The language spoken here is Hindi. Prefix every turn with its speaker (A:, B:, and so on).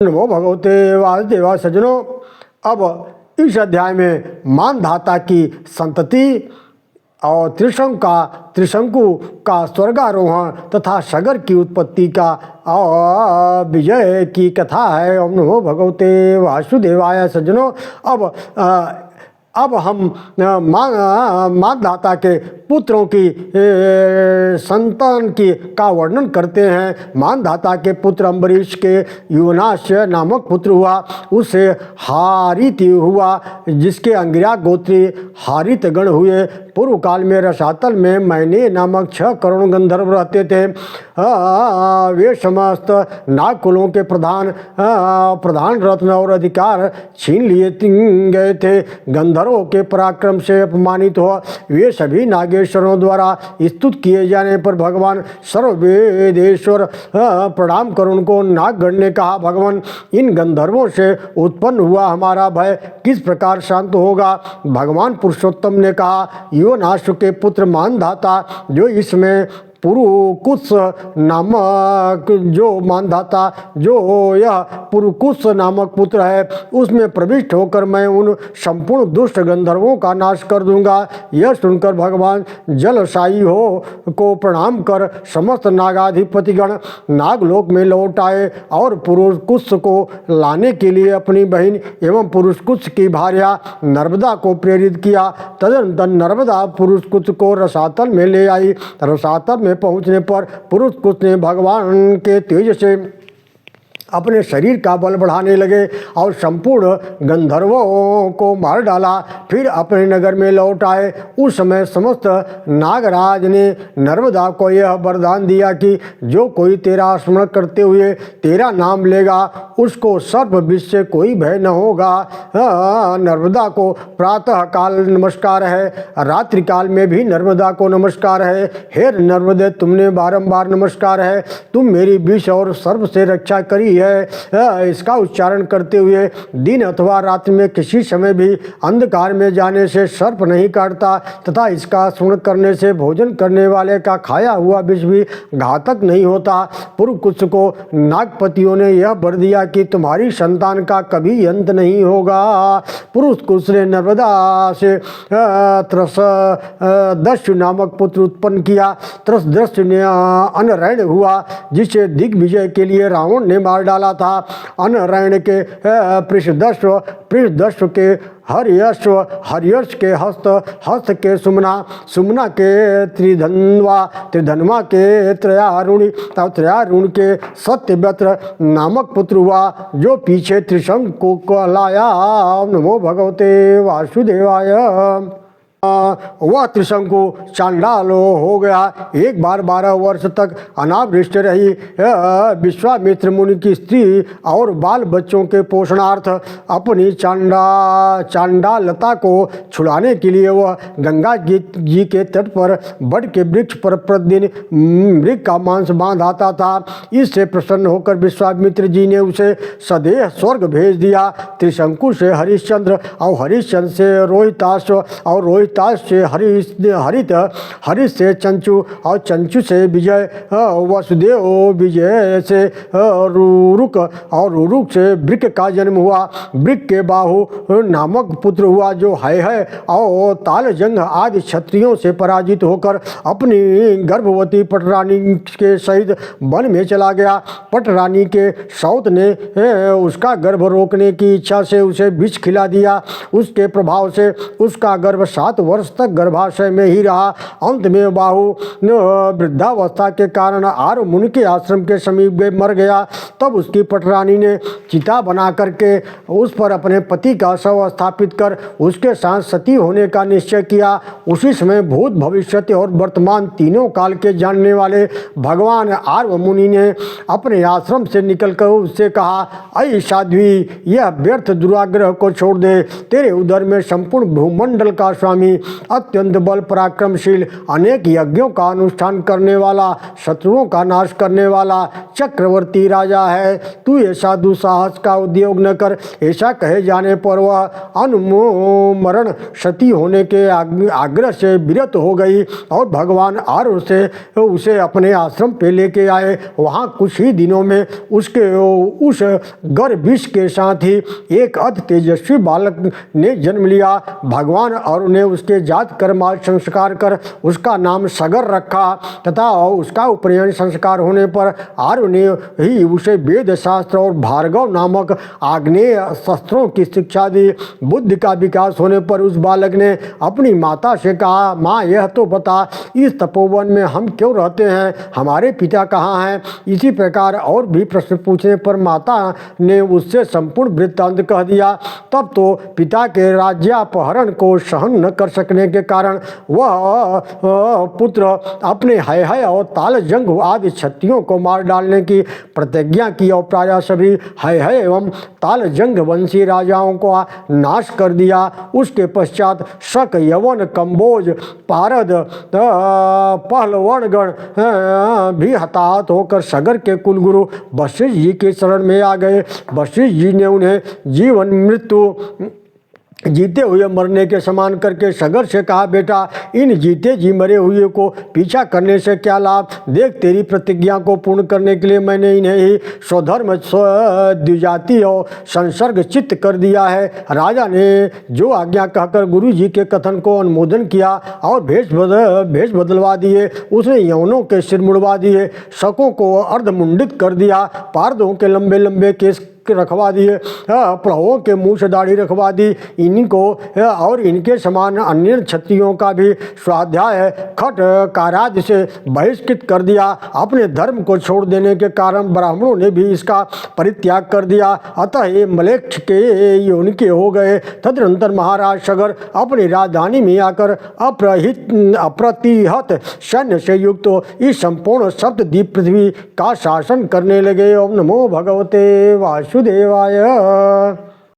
A: नमो भगवते वासुदेवाय। सज्जनों, अब इस अध्याय में मानधाता की संतति और त्रिशंकु का स्वर्गारोहण तथा सगर की उत्पत्ति का और विजय की कथा है। ओम नमो भगवते वासुदेवाय। सज्जनों, अब हम मानधाता के पुत्रों की संतान की का वर्णन करते हैं। मानधाता के पुत्र अम्बरीश के युवनाश्य नामक पुत्र हुआ, उससे हारित हुआ, जिसके अंगिरा गोत्री हारित गण हुए। पूर्व काल में रसातल में मैने नामक 6 करोड़ गंधर्व रहते थे। वे समस्त नागकुलों के प्रधान रत्न और अधिकार छीन लिए गए थे। गंधर्वों के पराक्रम से अपमानित हो वे सभी नागेश्वरों द्वारा स्तुत किए जाने पर भगवान सर्ववेदेश्वर प्रणाम कर उनको नागगण ने कहा, भगवान, इन गंधर्वों से उत्पन्न हुआ हमारा भय किस प्रकार शांत होगा। भगवान पुरुषोत्तम ने कहा, युवनाश्व के पुत्र मानधाता जो इसमें पुरुकुत्स नामक यह पुरुकुत्स नामक पुत्र है, उसमें प्रविष्ट होकर मैं उन संपूर्ण दुष्ट गंधर्वों का नाश कर दूंगा। यह सुनकर भगवान जलशायी को प्रणाम कर समस्त नागाधिपतिगण नागलोक में लौट आए और पुरुकुत्स को लाने के लिए अपनी बहन एवं पुरुकुत्स की भार्या नर्मदा को प्रेरित किया। तदनंतर नर्मदा पुरुकुत्स को रसातल में ले आई। रसातल में पहुंचने पर पुरुकुत्स ने भगवान के तेज से अपने शरीर का बल बढ़ाने लगे और संपूर्ण गंधर्वों को मार डाला। फिर अपने नगर में लौट आए। उस समय समस्त नागराज ने नर्मदा को यह वरदान दिया कि जो कोई तेरा स्मरण करते हुए तेरा नाम लेगा उसको सर्प विष से कोई भय न होगा। नर्मदा को प्रातः काल नमस्कार है, रात्रि काल में भी नर्मदा को नमस्कार है। हे नर्मदे, तुमने बारंबार नमस्कार है, तुम मेरी विष और सर्प से रक्षा करी है। इसका उच्चारण करते हुए दिन अथवा रात्रि में किसी समय भी अंधकार में जाने से सर्प नहीं काटता तथा इसका स्मरण करने से भोजन करने वाले का खाया हुआ विष भी घातक नहीं होता। पुरुकुत्स को नागपतियों ने यह वर दिया कि तुम्हारी संतान का कभी अंत नहीं होगा। पुरुकुत्स ने नर्मदा से त्रसदस्यु नामक पुत्र उत्पन्न किया। त्रसदस्यु ने अनरण्य हुआ, जिसे दिग्विजय के लिए रावण ने मार डाला था। अनरण्य के पृषदस्व के हर्यश्व के हस्त के सुमना के त्रिधन्वा के त्रयारुण के सत्यव्रत नामक पुत्र हुआ, जो पीछे त्रिशंकु को लाया। नमो भगवते वासुदेवाय। वह त्रिशंकु चांडाल हो गया। एक बार 12 वर्ष तक अनावृष्ट रही। विश्वामित्र मुनि की स्त्री और बाल बच्चों के पोषणार्थ अपनी चांडालता को छुड़ाने के लिए वह गंगा जी के तट पर बड़ के वृक्ष पर प्रतिदिन मृग का मांस बांधाता था। इससे प्रसन्न होकर विश्वामित्र जी ने उसे सदैह स्वर्ग भेज दिया। त्रिशंकु से हरिश्चंद्र और हरिश्चंद्र से रोहिताश्व और रोहिताश्व से हरित से चंचु और चंचु से विजय, वसुदेव विजय से रुरुक और रुरुक से वृक का जन्म हुआ। वृक के बाहु नामक पुत्र हुआ, जो है और तालजंग आदि क्षत्रियों से पराजित होकर अपनी गर्भवती पटरानी के सहित वन में चला गया। पटरानी के सौत ने उसका गर्भ रोकने की इच्छा से उसे विष खिला दिया। उसके प्रभाव से उसका गर्भ 7 वर्ष तक गर्भाशय में ही रहा। अंत में बाहु वृद्धावस्था के कारण आर्य मुनि के आश्रम के समीप मर गया। तब उसकी पटरानी ने चिता बना करके उस पर अपने पति का शव स्थापित कर उसके साथ सती होने का निश्चय किया। उसी समय भूत, भविष्य और वर्तमान तीनों काल के जानने वाले भगवान आर्य मुनि ने अपने आश्रम से निकलकर उससे कहा, ऐ साध्वी, यह व्यर्थ दुराग्रह को छोड़ दे। तेरे उदर में संपूर्ण भूमंडल का स्वामी, अत्यंत बल पराक्रमशील, अनेक यज्ञों का अनुष्ठान करने वाला, शत्रुओं का नाश करने वाला चक्रवर्ती राजा है। तू ये साधु सा साहस का उद्योग न कर। ऐसा कहे जाने पर वह अनुमरण क्षति होने के आग्रह से विरत हो गई और भगवान आर्य से उसे अपने आश्रम पे लेके आए। वहाँ कुछ ही दिनों में उसके उस गर्भिष के साथ ही एक अति तेजस्वी बालक ने जन्म लिया। भगवान आर्य ने उसके जात कर्माल संस्कार कर उसका नाम सगर रखा तथा उसका उपनयन संस्कार होने पर आर्य ने ही उसे वेद शास्त्र और भार्गव नामक आग्नेय शस्त्रों की शिक्षा दी। बुद्धि का विकास होने पर उस बालक ने अपनी माता से कहा, माँ यह तो बता, इस तपोवन में हम क्यों रहते हैं, हमारे पिता कहाँ हैं। इसी प्रकार और भी प्रश्न पूछने पर माता ने उससे संपूर्ण वृत्तांत कह दिया। तब तो पिता के राज्यापहरण को सहन न कर सकने के कारण वह पुत्र अपने हय और तालजंग आदि क्षत्रियों को मार डालने की प्रतिज्ञा की और प्रायः सभी हय एवं तालजंग वंशी राजाओं को नाश कर दिया। उसके पश्चात शक, यवन, कंबोज, पारद, पहलवनगण भी हताहत होकर सगर के कुलगुरु वशिष्ठ जी के शरण में आ गए। वशिष्ठ जी ने उन्हें जीवन मृत्यु जीते हुए मरने के समान करके सगर से कहा, बेटा इन जीते जी मरे हुए को पीछा करने से क्या लाभ। देख तेरी प्रतिज्ञा को पूर्ण करने के लिए मैंने इन्हें ही स्वधर्म द्विजाति और संसर्ग चित्त कर दिया है। राजा ने जो आज्ञा कहकर गुरु जी के कथन को अनुमोदन किया और भेष बदलवा दिए। उसने यवनों के सिर मुड़वा दिए, शकों को अर्धमुंडित कर दिया, पारदों के लंबे लंबे केस रखवा दिए, प्रभुओं के मुँह से दाढ़ी रखवा दी। इनको और इनके समान अन्य क्षत्रियों का भी स्वाध्याय खट काराज से बहिष्कृत कर दिया। अपने धर्म को छोड़ देने के कारण ब्राह्मणों ने भी इसका परित्याग कर दिया। अतः ये मलेच्छ के योनि के हो गए। तदनंतर महाराज सगर अपनी राजधानी में आकर अप्रतिहत सैन्य से युक्त इस संपूर्ण सप्तद्वीप पृथ्वी का शासन करने लगे। ओम नमो भगवते वासुदेवाय।